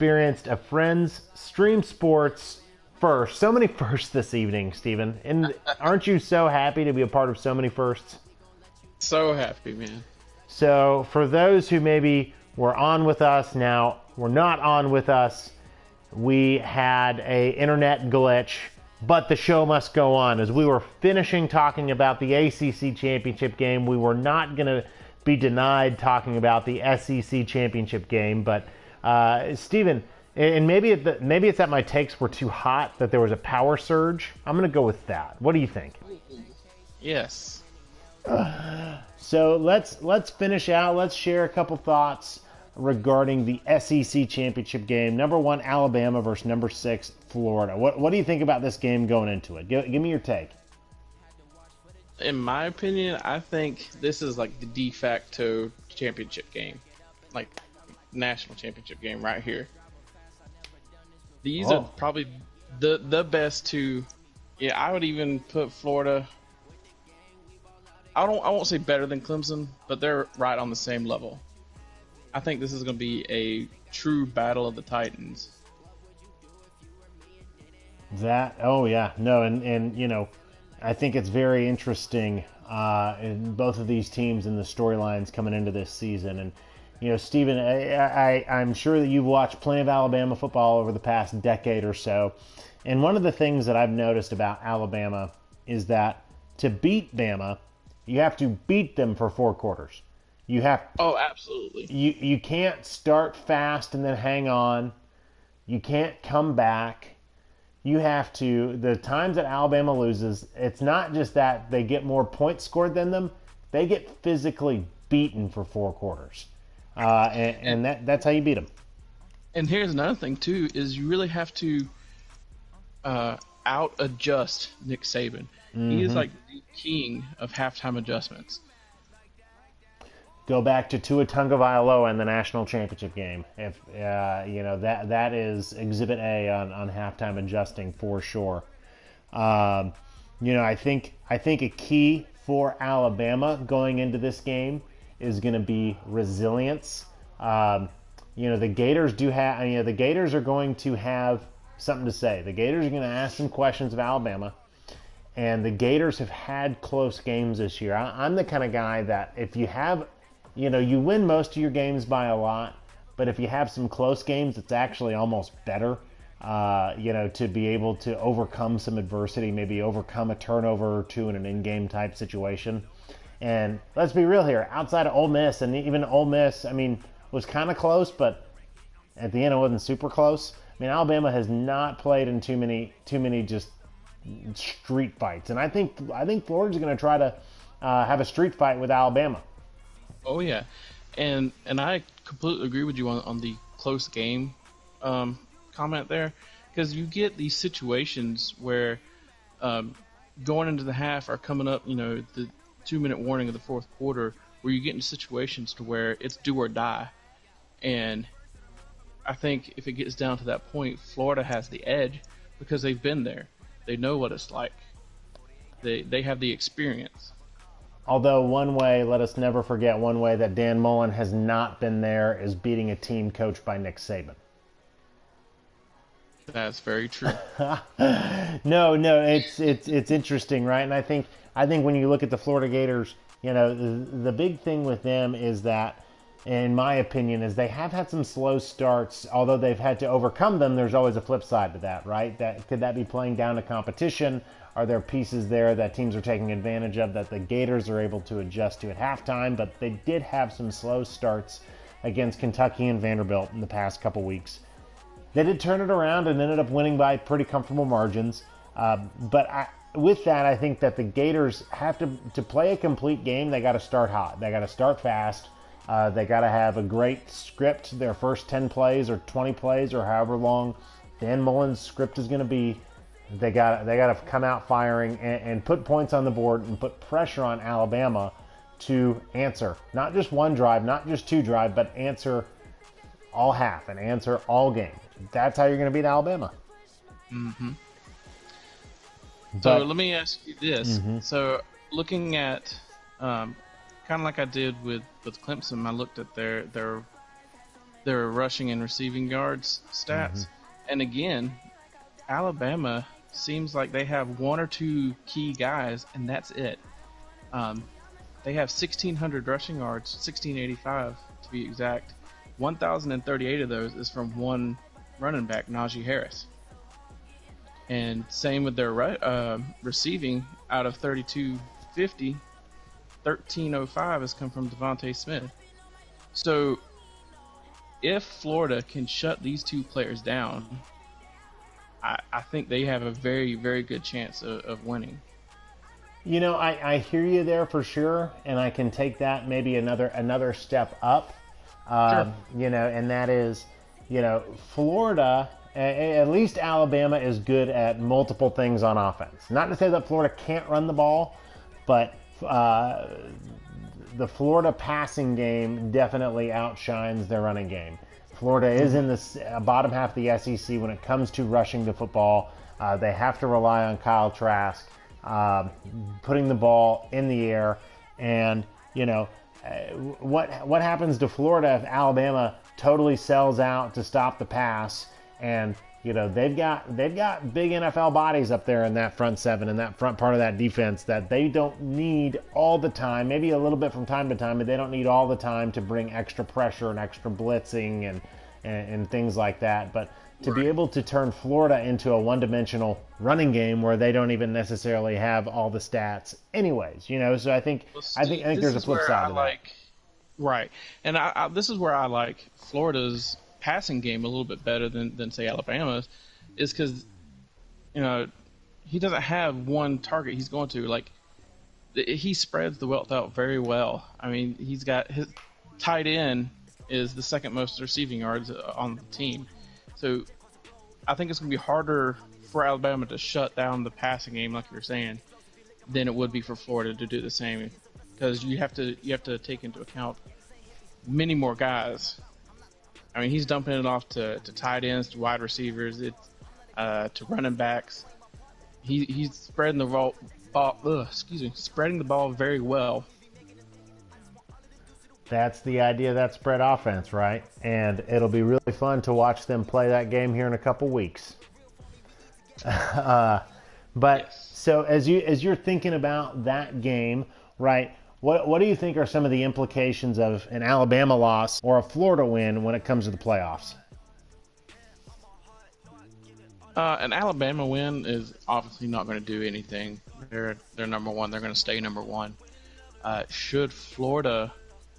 experienced a Friends Stream Sports first. So many firsts this evening, Stephen. And aren't you so happy to be a part of so many firsts? So happy, man. So for those who maybe were on with us now, were not on with us, we had a internet glitch, but the show must go on. As we were finishing talking about the ACC championship game, we were not going to be denied talking about the SEC championship game. But Stephen, and maybe it's that my takes were too hot, that there was a power surge. I'm going to go with that. What do you think? Yes. So let's finish out. Let's share a couple thoughts regarding the SEC championship game. Number 1, Alabama versus number 6, Florida. What do you think about this game going into it? Give me your take. In my opinion, I think this is like the de facto championship game, like national championship game right here. These are probably the best two. Yeah, I would even put Florida. I won't say better than Clemson, but they're right on the same level. I think this is going to be a true battle of the Titans. And you know, I think it's very interesting in both of these teams and the storylines coming into this season. And you know, Stephen, I'm sure that you've watched plenty of Alabama football over the past decade or so. And one of the things that I've noticed about Alabama is that to beat Bama, you have to beat them for 4 quarters. You have. Oh, absolutely. You can't start fast and then hang on. You can't come back. You have to. The times that Alabama loses, it's not just that they get more points scored than them. They get physically beaten for 4 quarters. And that's how you beat them. And here's another thing too: is you really have to out adjust Nick Saban. Mm-hmm. He is like the king of halftime adjustments. Go back to Tua Tagovailoa in the national championship game. If you know that is Exhibit A on halftime adjusting for sure. You know, I think a key for Alabama going into this game is going to be resilience. You know, the Gators do have. You know, the Gators are going to have something to say. The Gators are going to ask some questions of Alabama. And the Gators have had close games this year. I'm the kind of guy that if you have, you know, you win most of your games by a lot, but if you have some close games, it's actually almost better, you know, to be able to overcome some adversity, maybe overcome a turnover or two in an in-game type situation. And let's be real here, outside of Ole Miss, and even Ole Miss, I mean, was kind of close, but at the end it wasn't super close. I mean, Alabama has not played in too many just street fights, and I think Florida's going to try to have a street fight with Alabama. Oh yeah, and I completely agree with you on the close game comment there, because you get these situations where going into the half are coming up, you know, the 2-minute warning of the 4th quarter, where you get into situations to where it's do or die, and I think if it gets down to that point, Florida has the edge because they've been there. They know what it's like. They have the experience. Although let us never forget, one way that Dan Mullen has not been there is beating a team coached by Nick Saban. That's very true. No, it's interesting, right? And I think when you look at the Florida Gators, you know, the big thing with them is that, in my opinion, is they have had some slow starts. Although they've had to overcome them, there's always a flip side to that, right? Could that be playing down to competition? Are there pieces there that teams are taking advantage of that the Gators are able to adjust to at halftime? But they did have some slow starts against Kentucky and Vanderbilt in the past couple weeks. They did turn it around and ended up winning by pretty comfortable margins. With that, I think that the Gators have to play a complete game. They got to start hot. They got to start fast. They got to have a great script. Their first 10 plays or 20 plays or however long Dan Mullen's script is going to be. They got to come out firing and put points on the board and put pressure on Alabama to answer. Not just one drive, not just 2 drives, but answer all half and answer all game. That's how you're going to beat Alabama. Mm-hmm. So let me ask you this. Mm-hmm. So looking at kind of like I did with Clemson, I looked at their their rushing and receiving yards stats. And again, Alabama seems like they have one or two key guys, and that's it. They have 1,600 rushing yards, 1,685 to be exact. 1,038 of those is from one running back, Najee Harris. And same with their receiving. Out of 3,250, 1,305 has come from Devontae Smith. So if Florida can shut these two players down, I think they have a very, very good chance of winning. You know, I hear you there for sure, and I can take that maybe another step up. Sure. You know, and that is, you know, Florida, at least Alabama is good at multiple things on offense. Not to say that Florida can't run the ball, but the Florida passing game definitely outshines their running game. Florida is in the bottom half of the SEC when it comes to rushing the football. They have to rely on Kyle Trask putting the ball in the air. And, you know, what happens to Florida if Alabama totally sells out to stop the pass? And, you know, they've got big NFL bodies up there in that front seven and that front part of that defense that they don't need all the time, maybe a little bit from time to time, but they don't need all the time to bring extra pressure and extra blitzing and things like that. But to be able to turn Florida into a one-dimensional running game where they don't even necessarily have all the stats anyways, you know, so I think there's a flip side to that. Right. And this is where I like Florida's passing game a little bit better than say Alabama's, is because, you know, he doesn't have one target he's going to. Like, he spreads the wealth out very well. I mean, he's got his tight end is the second most receiving yards on the team. So I think it's going to be harder for Alabama to shut down the passing game, like you were saying, than it would be for Florida to do the same, because you have to take into account many more guys. I mean, he's dumping it off to tight ends, to wide receivers, to running backs. He's spreading the spreading the ball very well. That's the idea of that spread offense, right? And it'll be really fun to watch them play that game here in a couple weeks. But yes. So as you're thinking about that game, right? What do you think are some of the implications of an Alabama loss or a Florida win when it comes to the playoffs? An Alabama win is obviously not going to do anything. They're number one. They're going to stay number one. Should Florida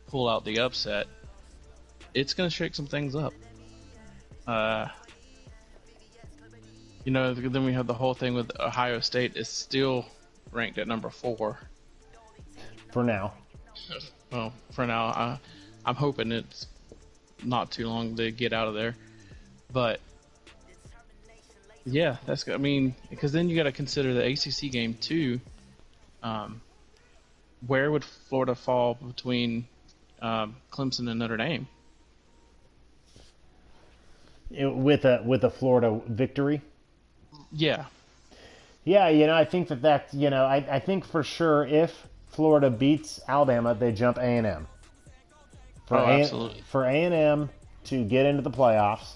pull out the upset, it's going to shake some things up. You know, then we have the whole thing with Ohio State is still ranked at number 4. For now. Well, for now, I'm hoping it's not too long to get out of there. But yeah, that's good. I mean, because then you got to consider the ACC game too. Where would Florida fall between Clemson and Notre Dame? With a Florida victory? Yeah. Yeah, you know, I think that's, you know, I think for sure if Florida beats Alabama, they jump A&M. Absolutely. For A&M to get into the playoffs,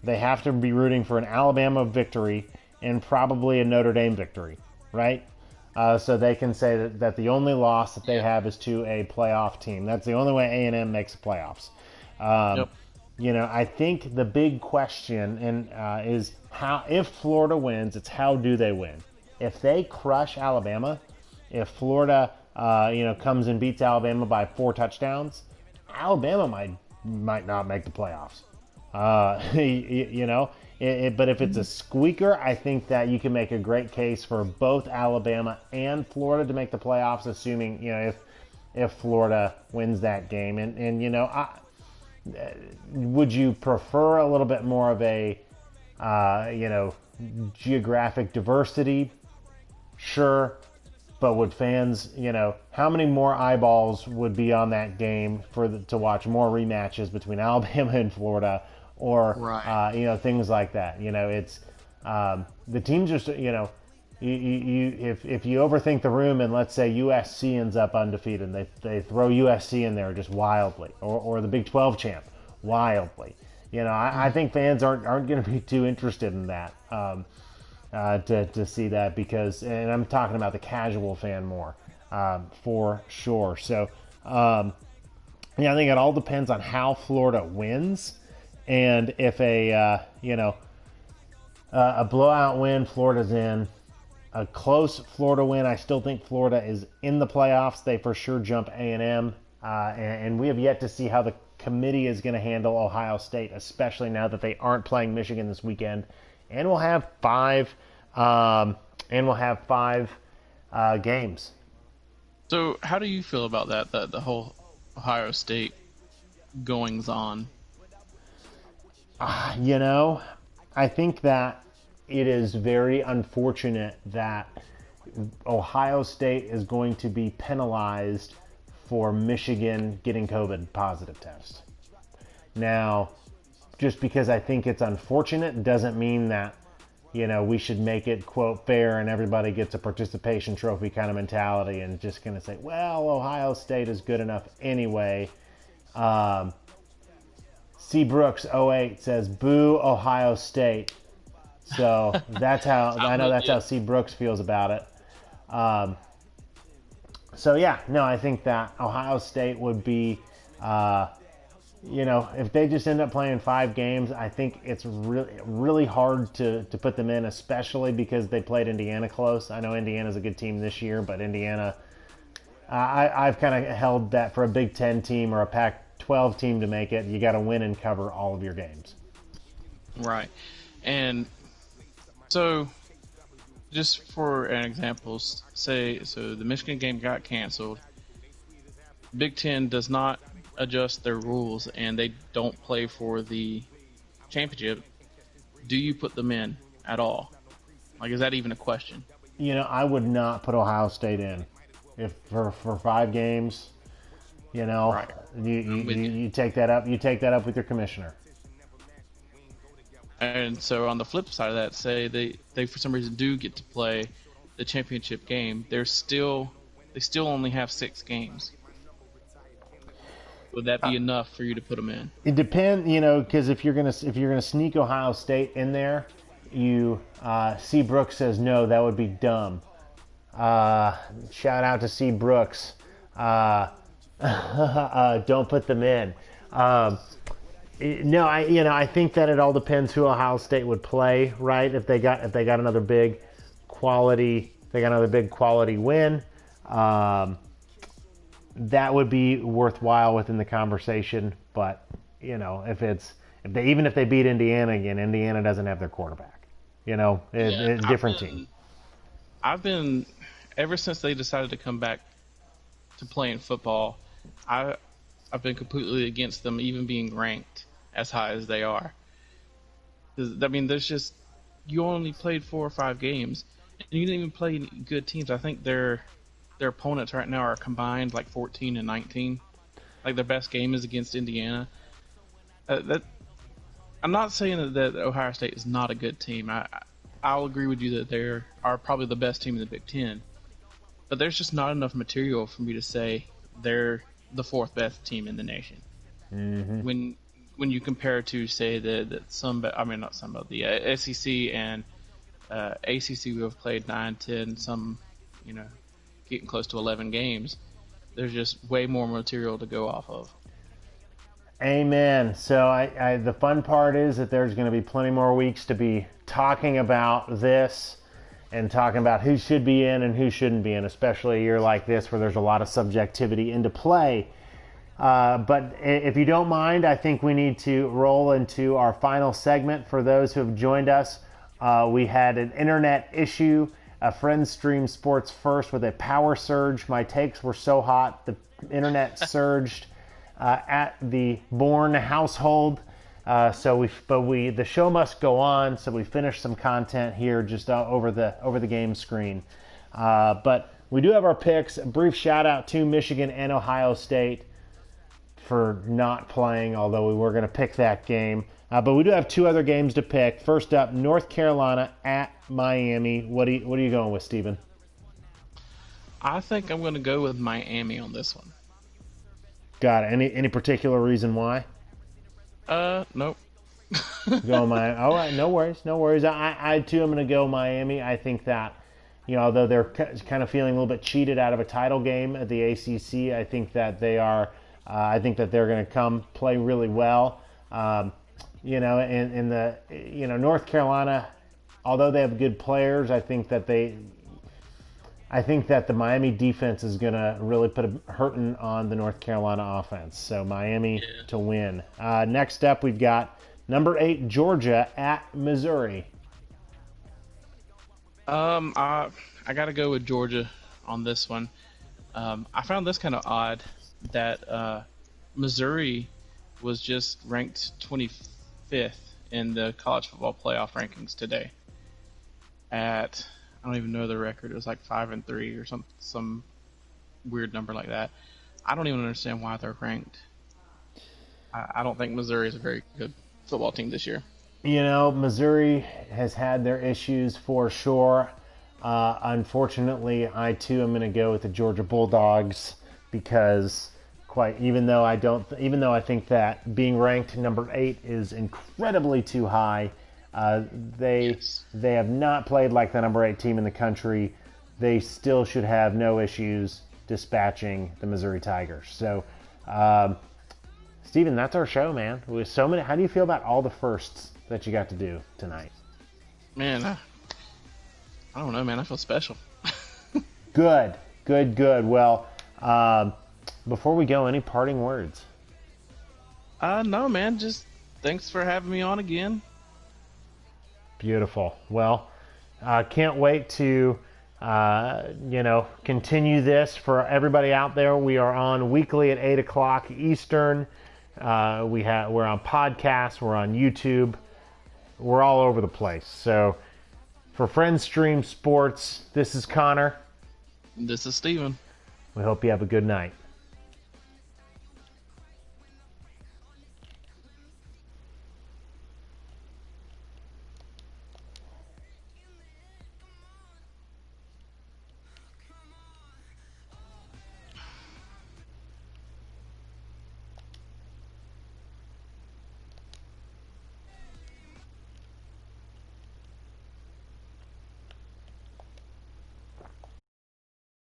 they have to be rooting for an Alabama victory and probably a Notre Dame victory, right? So they can say that the only loss that they have is to a playoff team. That's the only way A&M makes the playoffs. Yep. You know, I think the big question is how, if Florida wins, it's how do they win? If they crush Alabama, if Florida, comes and beats Alabama by 4 touchdowns, Alabama might not make the playoffs. But if it's a squeaker, I think that you can make a great case for both Alabama and Florida to make the playoffs, assuming, you know, if Florida wins that game. And you know, would you prefer a little bit more of a, geographic diversity? Sure. But would fans, you know, how many more eyeballs would be on that game to watch more rematches between Alabama and Florida, or right. Things like that? You know, it's the teams just, you know, if you overthink the room and let's say USC ends up undefeated, and they throw USC in there just wildly, or the Big 12 champ, wildly. I think fans aren't going to be too interested in that, to see that, because, and I'm talking about the casual fan more, for sure. So, I think it all depends on how Florida wins, and if a blowout win, Florida's in. A close Florida win, I still think Florida is in the playoffs. They for sure jump A&M, and we have yet to see how the committee is going to handle Ohio State, especially now that they aren't playing Michigan this weekend, and we'll have five games. So, how do you feel about that? The whole Ohio State goings on. I think that it is very unfortunate that Ohio State is going to be penalized for Michigan getting COVID positive test. Now, just because I think it's unfortunate doesn't mean that, we should make it, quote, fair and everybody gets a participation trophy kind of mentality and just going to say, well, Ohio State is good enough anyway. C. Brooks 08 says, boo Ohio State. So that's how how C. Brooks feels about it. I think that Ohio State would be, if they just end up playing 5 games, I think it's really, really hard to put them in, especially because they played Indiana close. I know Indiana's a good team this year, but Indiana, I've kind of held that for a Big Ten team or a Pac-12 team to make it, you got to win and cover all of your games. Right. And so, just for an example, so the Michigan game got canceled. Big Ten does not adjust their rules, and they don't play for the championship. Do you put them in at all? Like, is that even a question? I would not put Ohio State in if for 5 games. Right. You take that up. You take that up with your commissioner. And so on the flip side of that, say they for some reason do get to play the championship game, they still only have 6 games. Would that be enough for you to put them in? It depends, because if you're gonna sneak Ohio State in there, C. Brooks says no, that would be dumb. Shout out to C. Brooks. Don't put them in. No, I think that it all depends who Ohio State would play, right? If they got another big quality win, that would be worthwhile within the conversation. But if they beat Indiana again, Indiana doesn't have their quarterback. It's a different team. I've been ever since they decided to come back to playing football. I've been completely against them even being ranked as high as they are. I mean, you only played 4 or 5 games, and you didn't even play any good teams. I think their opponents right now are combined like 14 and 19. Like, their best game is against Indiana. I'm not saying that Ohio State is not a good team. I'll agree with you that they are probably the best team in the Big Ten. But there's just not enough material for me to say they're the 4th best team in the nation. Mm-hmm. When you compare to, say, the SEC and ACC, who have played 9, 10, some, getting close to 11 games, there's just way more material to go off of. Amen. So the fun part is that there's going to be plenty more weeks to be talking about this and talking about who should be in and who shouldn't be in, especially a year like this where there's a lot of subjectivity into play. But if you don't mind, I think we need to roll into our final segment. For those who have joined us, we had an internet issue. A friend streamed Sports First with a power surge. My takes were so hot, the internet surged at the Bourne household. The show must go on, so we finished some content here just over the game screen. But we do have our picks. A brief shout out to Michigan and Ohio State for not playing, although we were going to pick that game. But we do have 2 other games to pick. First up, North Carolina at Miami. What are you going with, Steven? I think I'm going to go with Miami on this one. Got it. Any particular reason why? Nope. Go Miami. All right, no worries, no worries. I too am going to go Miami. I think that, although they're kind of feeling a little bit cheated out of a title game at the ACC, I think that they are. I think that they're going to come play really well. In the North Carolina, although they have good players, I think that the Miami defense is going to really put a hurting on the North Carolina offense. So Miami to win. Next up, we've got number 8 Georgia at Missouri. I gotta go with Georgia on this one. I found this kind of odd that Missouri was just ranked 25th in the college football playoff rankings today. At I don't even know the record. It was like 5-3 or some weird number like that. I don't even understand why they're ranked. I don't think Missouri is a very good football team this year. Missouri has had their issues for sure. Unfortunately, I too am going to go with the Georgia Bulldogs because even though I think that being ranked number 8 is incredibly too high, they have not played like the number 8 team in the country. They still should have no issues dispatching the Missouri Tigers. So, Steven, that's our show, man. With so many, how do you feel about all the firsts that you got to do tonight? Man, I don't know, man. I feel special. Good. Well, before we go, any parting words? No, man. Just thanks for having me on again. Beautiful. Well, can't wait to, continue this for everybody out there. We are on weekly at 8 o'clock Eastern. We're on podcasts. We're on YouTube. We're all over the place. So for Friends Stream Sports, this is Connor. This is Steven. We hope you have a good night.